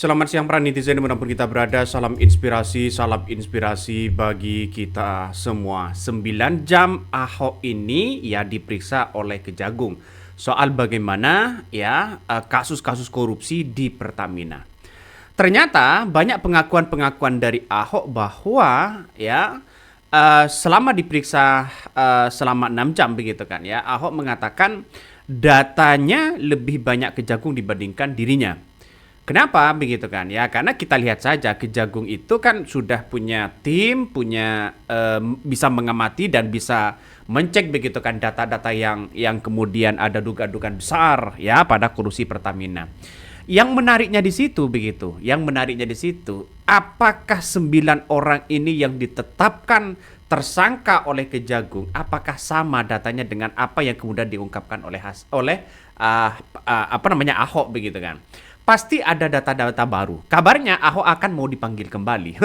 Selamat siang para netizen dimanapun kita berada. Salam inspirasi bagi kita semua. 9 jam Ahok ini ya diperiksa oleh Kejagung soal bagaimana ya kasus-kasus korupsi di Pertamina. Ternyata banyak pengakuan-pengakuan dari Ahok bahwa ya selama diperiksa selama 6 jam begitu kan ya, Ahok mengatakan datanya lebih banyak Kejagung dibandingkan dirinya. Kenapa begitu kan ya? Karena kita lihat saja Kejagung itu kan sudah punya tim, punya bisa mengamati dan bisa mencek begitu kan data-data yang kemudian ada dugaan-dugaan besar ya pada korupsi Pertamina. Yang menariknya di situ begitu. Yang menariknya di situ, apakah 9 orang ini yang ditetapkan tersangka oleh Kejagung, apakah sama datanya dengan apa yang kemudian diungkapkan oleh Ahok begitu kan? Pasti ada data-data baru. Kabarnya Ahok akan mau dipanggil kembali.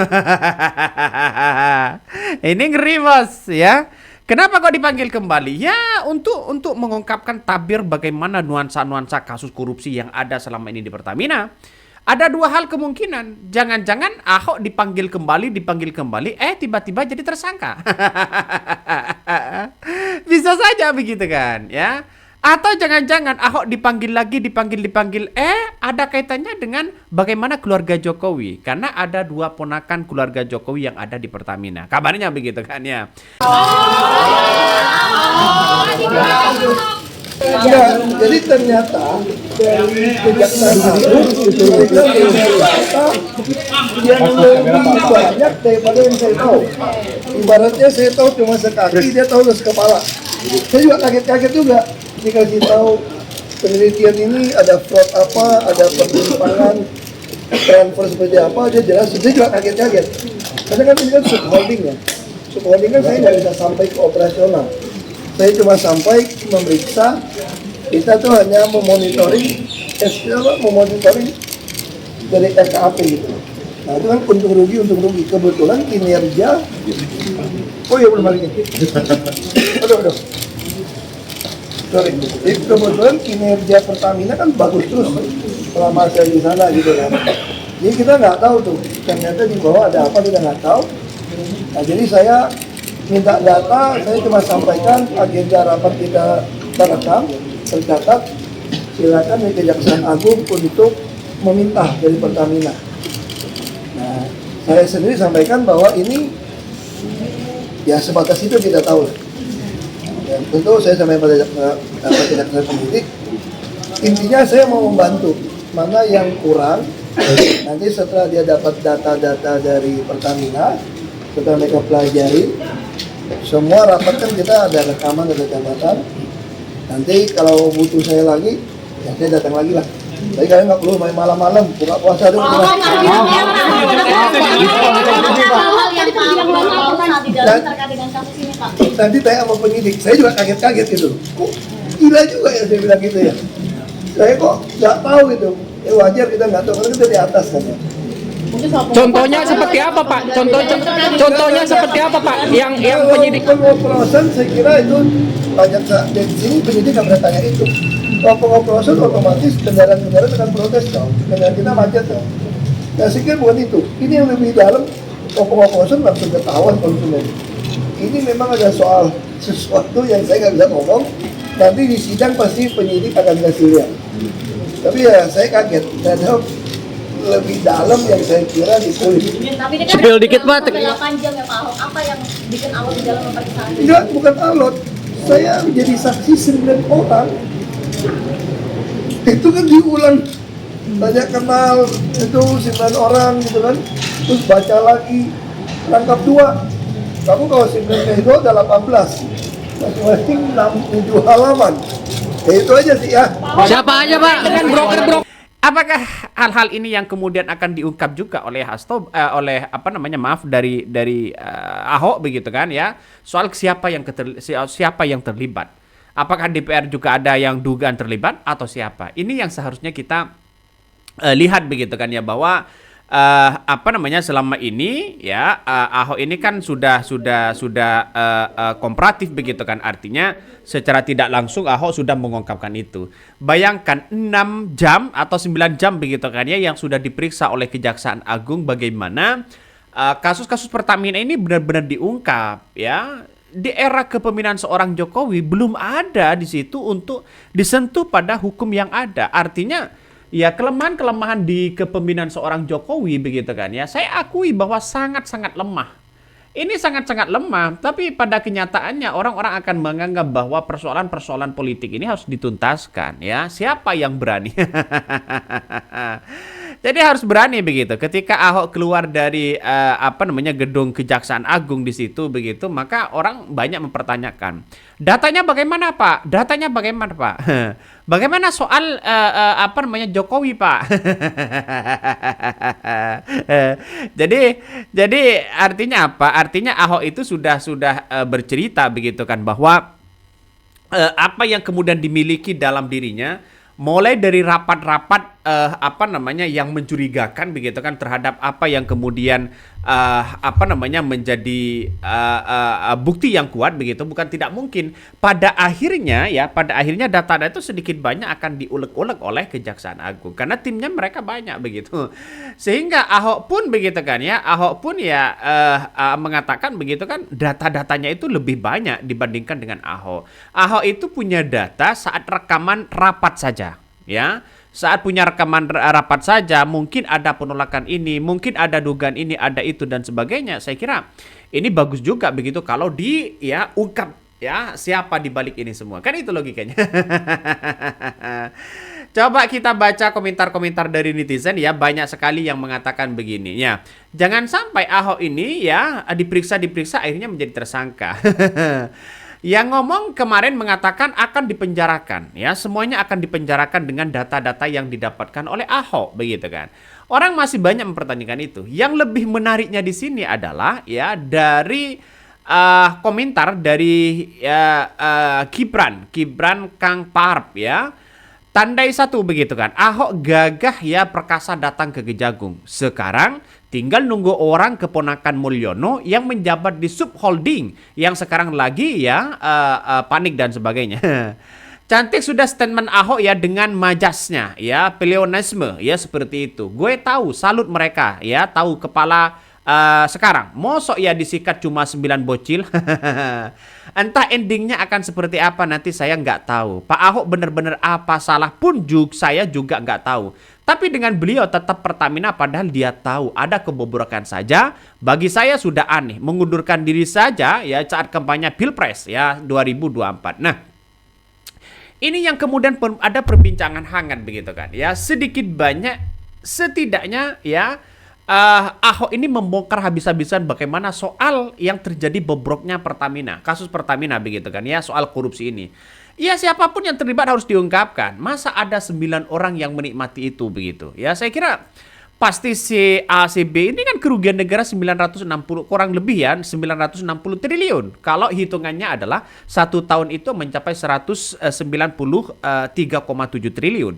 Ini ngeri bos ya. Kenapa kok dipanggil kembali? Ya untuk mengungkapkan tabir bagaimana nuansa-nuansa kasus korupsi yang ada selama ini di Pertamina. Ada dua hal kemungkinan. Jangan-jangan Ahok dipanggil kembali, tiba-tiba jadi tersangka. Bisa saja begitu kan ya. Atau jangan-jangan Ahok dipanggil lagi, dipanggil, ada kaitannya dengan bagaimana keluarga Jokowi. Karena ada 2 ponakan keluarga Jokowi yang ada di Pertamina. Kabarnya begitu kan ya. Ya, jadi ternyata dari Kejaksaan Agung mereka punya data yang lebih banyak daripada yang saya tahu. Ibaratnya saya tahu cuma sekaki, dia tahu sekepala. Saya juga kaget-kaget juga dikasih tahu penelitian ini ada fraud apa, ada penyimpangan transfer seperti apa, dia jelas. Saya juga kaget-kaget. Karena kan ini kan subholding ya. Subholding kan saya nggak bisa sampai ke operasional. Saya cuma sampai memeriksa, kita tuh hanya memonitoring dari RKAP gitu. Nah itu kan untung rugi. Kebetulan kinerja, oh ya belum lagi. Aduh. Sorry. Jadi kebetulan kinerja Pertamina kan bagus terus selama saya di sana gitu kan. Jadi kita nggak tahu tuh, ternyata di bawah ada apa kita nggak tahu. Nah jadi saya minta data, saya cuma sampaikan agenda rapat kita terekam, tercatat. Silakan di Kejaksaan Agung untuk meminta dari Pertamina. Nah, saya sendiri sampaikan bahwa ini ya sebatas itu kita tahu. Dan tentu saya sampai pada Kejaksaan Penyidik. Intinya saya mau membantu mana yang kurang. Nanti setelah dia dapat data-data dari Pertamina, setelah mereka pelajari, semua rapat kan kita ada rekaman, ada catatan. Nanti kalau butuh saya lagi, ya saya datang lagi lah. Tapi kalian nggak perlu main malam-malam, buka puasa dulu. Nanti tanya sama penyidik, saya juga kaget-kaget gitu. Kok gila juga ya saya bilang gitu ya. Saya kok nggak tahu itu. Ya wajar kita nggak tahu, karena kita di atas kan ya. Contohnya seperti apa Pak? Contohnya seperti apa Pak? Yang penyidik pengoplosan saya kira itu banyak dari sini penyidik nggak pernah tanya itu. Kalau pengoplosan otomatis kendaraan akan protes dong, kendaraan kita macet dong. Nah saya kira bukan itu. Ini yang lebih dalam. Kalau pengoplosan langsung ketahuan konsumen. Ini memang ada soal sesuatu yang saya nggak bisa ngomong. Nanti di sidang pasti penyidik akan kasih lihat. Tapi ya saya kaget. Karena lebih dalam yang saya kira ditulis. Tapi ini kan Sepil dikit Pak. 8 jam ya Pak Ahok. Apa yang bikin alot di dalam pemeriksaan? Enggak, bukan alot. Saya menjadi saksi 9 orang. Itu kan diulang. Saya kenal itu 9 orang gitu kan. Terus baca lagi, tangkap 2. Kamu kalau 9 kali 2 ada 18. Masing-masing 6-7 halaman. Ya itu aja sih ya. siapa aja Pak? Dengan broker. Apakah hal-hal ini yang kemudian akan diungkap juga oleh dari Ahok begitu kan ya, soal siapa yang terlibat? Apakah DPR juga ada yang dugaan terlibat atau siapa? Ini yang seharusnya kita lihat begitu kan ya, bahwa apa namanya, selama ini ya Ahok ini kan sudah kooperatif begitu kan, artinya secara tidak langsung Ahok sudah mengungkapkan itu. Bayangkan 6 jam atau 9 jam begitu kan ya yang sudah diperiksa oleh Kejaksaan Agung, bagaimana kasus-kasus Pertamina ini benar-benar diungkap ya. Di era kepemimpinan seorang Jokowi belum ada di situ untuk disentuh pada hukum yang ada. Artinya ya kelemahan-kelemahan di kepemimpinan seorang Jokowi begitu kan ya, saya akui bahwa sangat-sangat lemah. Ini sangat-sangat lemah, tapi pada kenyataannya orang-orang akan menganggap bahwa persoalan-persoalan politik ini harus dituntaskan ya. Siapa yang berani? Jadi harus berani begitu. Ketika Ahok keluar dari gedung Kejaksaan Agung di situ begitu, maka orang banyak mempertanyakan, datanya bagaimana Pak? Datanya bagaimana Pak? Bagaimana soal Jokowi Pak? Jadi artinya apa? Artinya Ahok itu sudah bercerita begitu kan, bahwa apa yang kemudian dimiliki dalam dirinya, mulai dari rapat-rapat yang mencurigakan begitu kan terhadap apa yang kemudian menjadi bukti yang kuat begitu, bukan tidak mungkin pada akhirnya data-data itu sedikit banyak akan diulek-ulek oleh Kejaksaan Agung karena timnya mereka banyak begitu, sehingga Ahok pun begitu kan ya, mengatakan begitu kan, data-datanya itu lebih banyak dibandingkan dengan Ahok. Ahok itu punya data saat rekaman rapat saja ya. Saat punya rekaman rapat saja, mungkin ada penolakan ini, mungkin ada dugaan ini, ada itu dan sebagainya. Saya kira ini bagus juga begitu kalau ungkap ya siapa di balik ini semua. Kan itu logikanya. Coba kita baca komentar-komentar dari netizen ya, banyak sekali yang mengatakan begini ya. Jangan sampai Ahok ini ya diperiksa akhirnya menjadi tersangka. Yang ngomong kemarin mengatakan akan dipenjarakan ya, semuanya akan dipenjarakan dengan data-data yang didapatkan oleh Ahok begitu kan. Orang masih banyak mempertanyakan itu. Yang lebih menariknya di sini adalah ya dari komentar dari Gibran Kang Parp ya. Tandai satu begitu kan. Ahok gagah ya perkasa datang ke Kejagung. Sekarang tinggal nunggu orang keponakan Mulyono yang menjabat di subholding yang sekarang lagi ya panik dan sebagainya. Cantik sudah statement Ahok ya dengan majasnya ya, pleonasme ya seperti itu. Gue tahu, salut mereka ya, tahu kepala sekarang. Mosok ya disikat cuma 9 bocil. Entah endingnya akan seperti apa nanti saya nggak tahu. Pak Ahok benar-benar apa salah pun saya juga nggak tahu. Tapi dengan beliau tetap Pertamina padahal dia tahu ada kebobrokan saja. Bagi saya sudah aneh. Mengundurkan diri saja ya saat kampanye Pilpres ya 2024. Nah, ini yang kemudian ada perbincangan hangat begitu kan. Ya sedikit banyak setidaknya ya Ahok ini membongkar habis-habisan bagaimana soal yang terjadi bobroknya Pertamina, kasus Pertamina begitu kan ya, soal korupsi ini. Ya siapapun yang terlibat harus diungkapkan. Masa ada 9 orang yang menikmati itu begitu. Ya saya kira pasti si A, si B ini kan kerugian negara 960 kurang lebih ya 960 triliun. Kalau hitungannya adalah 1 tahun itu mencapai 193,7 triliun.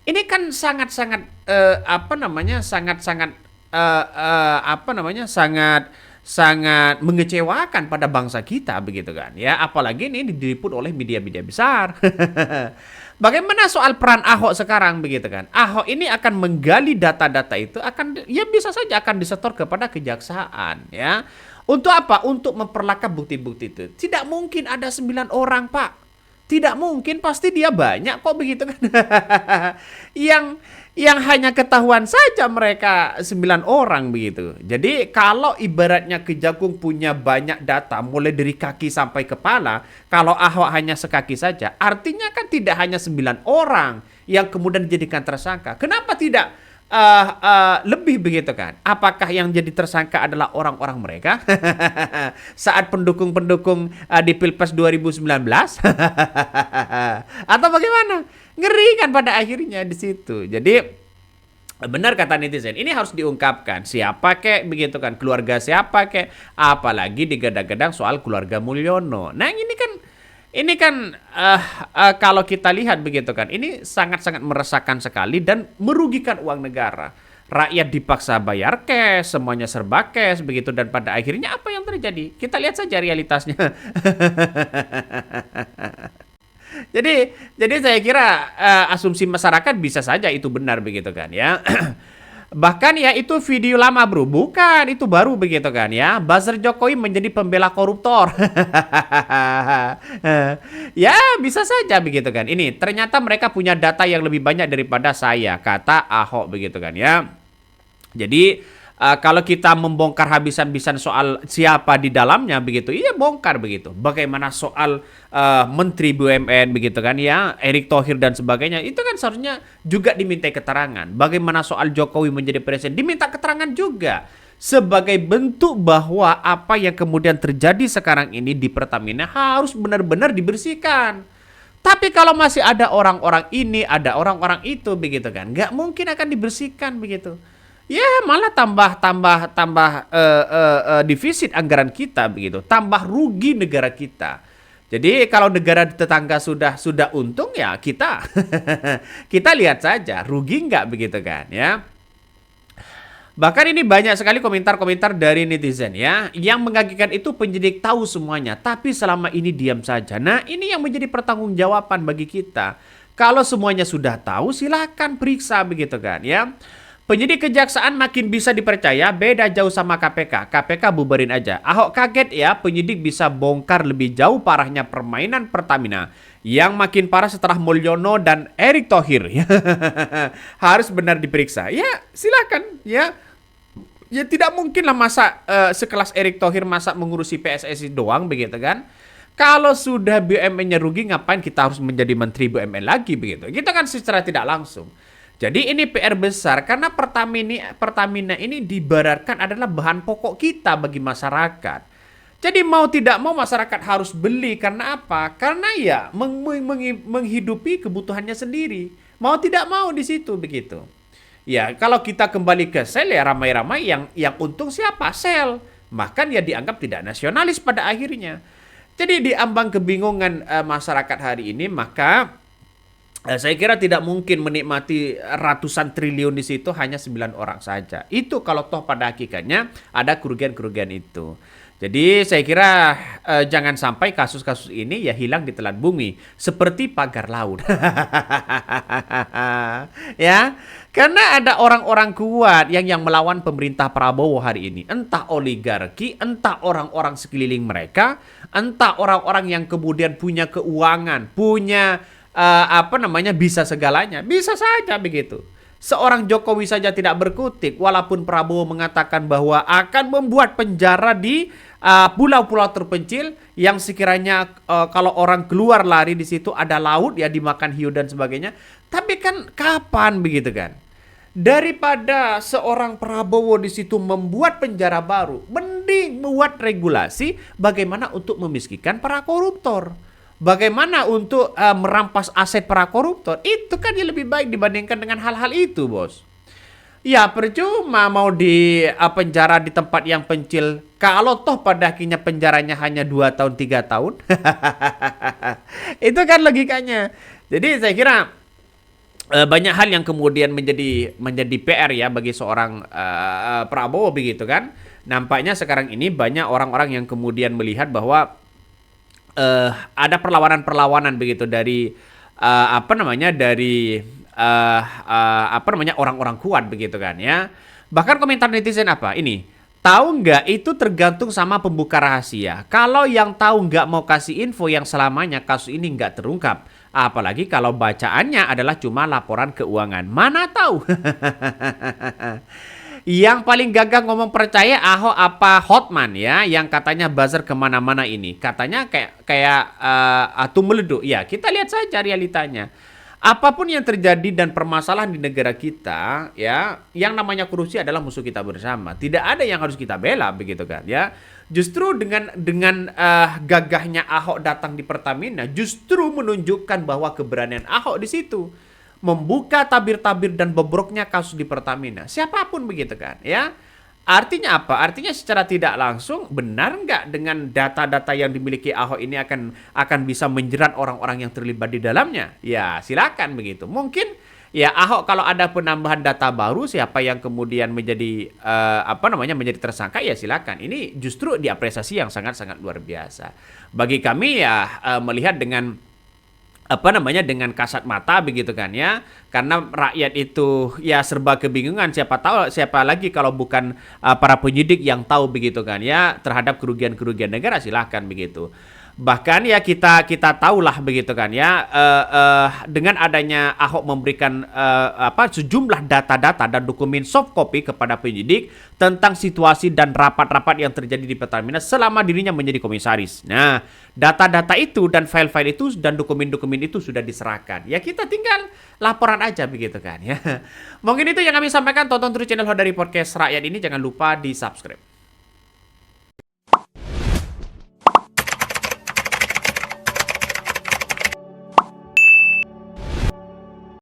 Ini kan sangat-sangat sangat mengecewakan pada bangsa kita begitu kan ya, apalagi ini diliput oleh media-media besar. Bagaimana soal peran Ahok sekarang begitu kan? Ahok ini akan menggali data-data itu, akan ya bisa saja akan disetor kepada kejaksaan ya. Untuk apa? Untuk memperlengkap bukti-bukti itu. Tidak mungkin ada 9 orang, Pak. Tidak mungkin, pasti dia banyak kok begitu kan. Yang hanya ketahuan saja mereka 9 orang begitu. Jadi kalau ibaratnya Kejagung punya banyak data mulai dari kaki sampai kepala, kalau Ahok hanya sekaki saja, artinya kan tidak hanya 9 orang yang kemudian dijadikan tersangka. Kenapa tidak lebih begitu kan? Apakah yang jadi tersangka adalah orang-orang mereka saat pendukung-pendukung di Pilpres 2019 atau bagaimana? Ngeri kan pada akhirnya di situ. Jadi benar kata netizen, ini harus diungkapkan siapa kek begitu kan, keluarga siapa kek, apalagi digadang-gadang soal keluarga Mulyono. Nah ini kan kalau kita lihat begitu kan, ini sangat-sangat meresahkan sekali dan merugikan uang negara. rakyat dipaksa bayar cash, semuanya serba cash begitu, dan pada akhirnya apa yang terjadi? Kita lihat saja realitasnya. Jadi saya kira asumsi masyarakat bisa saja itu benar begitu kan ya. Bahkan ya itu video lama bro, bukan itu baru begitu kan ya. Buzzer Jokowi menjadi pembela koruptor. Ya bisa saja begitu kan. Ini ternyata mereka punya data yang lebih banyak daripada saya, kata Ahok begitu kan ya. Jadi kalau kita membongkar habis-habisan soal siapa di dalamnya begitu, iya bongkar begitu. Bagaimana soal Menteri BUMN begitu kan ya, Erick Thohir dan sebagainya, itu kan seharusnya juga dimintai keterangan. Bagaimana soal Jokowi menjadi presiden, diminta keterangan juga. Sebagai bentuk bahwa apa yang kemudian terjadi sekarang ini di Pertamina harus benar-benar dibersihkan. Tapi kalau masih ada orang-orang ini, ada orang-orang itu begitu kan, nggak mungkin akan dibersihkan begitu. Ya malah tambah defisit anggaran kita begitu, tambah rugi negara kita. Jadi kalau negara tetangga sudah untung ya kita kita lihat saja rugi nggak begitu kan ya. Bahkan ini banyak sekali komentar-komentar dari netizen ya, yang mengagetkan itu penyidik tahu semuanya tapi selama ini diam saja. Nah ini yang menjadi pertanggungjawaban bagi kita. Kalau semuanya sudah tahu silakan periksa begitu kan ya. Penyidik kejaksaan makin bisa dipercaya, beda jauh sama KPK. KPK bubarin aja. Ahok kaget ya, penyidik bisa bongkar lebih jauh parahnya permainan Pertamina. Yang makin parah setelah Mulyono dan Erick Thohir. Harus benar diperiksa. Ya silakan ya. Ya tidak mungkin lah masa sekelas Erick Thohir masa mengurusi PSSI doang begitu kan. Kalau sudah BUMN-nya rugi, ngapain kita harus menjadi menteri BUMN lagi begitu. Kita kan secara tidak langsung. Jadi ini PR besar karena Pertamina ini diibaratkan adalah bahan pokok kita bagi masyarakat. Jadi mau tidak mau masyarakat harus beli karena apa? Karena ya menghidupi kebutuhannya sendiri. Mau tidak mau di situ begitu. Ya kalau kita kembali ke sel ya ramai-ramai yang untung siapa? Sel. Bahkan ya dianggap tidak nasionalis pada akhirnya. Jadi di ambang kebingungan masyarakat hari ini maka saya kira tidak mungkin menikmati ratusan triliun di situ hanya 9 orang saja. Itu kalau toh pada hakikatnya ada kerugian-kerugian itu. Jadi saya kira jangan sampai kasus-kasus ini ya hilang di telan bumi seperti pagar laut. Ya, karena ada orang-orang kuat yang melawan pemerintah Prabowo hari ini. Entah oligarki, entah orang-orang sekeliling mereka, entah orang-orang yang kemudian punya keuangan, punya bisa segalanya. Bisa saja begitu. Seorang Jokowi saja tidak berkutik walaupun Prabowo mengatakan bahwa akan membuat penjara di pulau-pulau terpencil yang sekiranya kalau orang keluar lari di situ ada laut ya dimakan hiu dan sebagainya. Tapi kan kapan begitu kan? Daripada seorang Prabowo di situ membuat penjara baru, mending membuat regulasi bagaimana untuk memiskinkan para koruptor. Bagaimana untuk merampas aset para koruptor? Itu kan yang lebih baik dibandingkan dengan hal-hal itu, bos. Ya percuma mau di penjara di tempat yang pencil. Kalau toh pada akhirnya penjaranya hanya 2 tahun, 3 tahun. Itu kan logikanya. Jadi saya kira banyak hal yang kemudian menjadi PR ya bagi seorang Prabowo begitu kan. Nampaknya sekarang ini banyak orang-orang yang kemudian melihat bahwa ada perlawanan-perlawanan begitu dari orang-orang kuat begitu kan ya. Bahkan komentar netizen apa? Ini, tahu nggak itu tergantung sama pembuka rahasia. Kalau yang tahu nggak mau kasih info yang selamanya kasus ini nggak terungkap. Apalagi kalau bacaannya adalah cuma laporan keuangan. Mana tahu? Yang paling gagah ngomong percaya Ahok apa Hotman ya, yang katanya buzzer kemana-mana ini. Katanya kayak atom meleduk. Ya kita lihat saja realitanya. Apapun yang terjadi dan permasalahan di negara kita ya, yang namanya korupsi adalah musuh kita bersama. Tidak ada yang harus kita bela begitu kan ya. Justru dengan gagahnya Ahok datang di Pertamina justru menunjukkan bahwa keberanian Ahok di situ. Membuka tabir-tabir dan bobroknya kasus di Pertamina. Siapapun begitu kan ya. Artinya apa? Artinya secara tidak langsung benar nggak dengan data-data yang dimiliki Ahok ini akan bisa menjerat orang-orang yang terlibat di dalamnya? Ya silakan begitu. Mungkin Ya, Ahok kalau ada penambahan data baru siapa yang kemudian menjadi menjadi tersangka ya silakan. Ini justru diapresiasi yang sangat-sangat luar biasa. Bagi kami ya melihat dengan dengan kasat mata begitu kan ya, karena rakyat itu ya serba kebingungan, siapa lagi kalau bukan para penyidik yang tahu begitu kan ya terhadap kerugian negara, silahkan begitu. Bahkan ya kita tahulah begitu kan ya dengan adanya Ahok memberikan sejumlah data-data dan dokumen soft copy kepada penyidik tentang situasi dan rapat-rapat yang terjadi di Pertamina selama dirinya menjadi komisaris. Nah, data-data itu dan file-file itu dan dokumen-dokumen itu sudah diserahkan. Ya kita tinggal laporan aja begitu kan ya. Mungkin itu yang kami sampaikan. Tonton terus channel Hodari Podcast Rakyat ini, jangan lupa di-subscribe.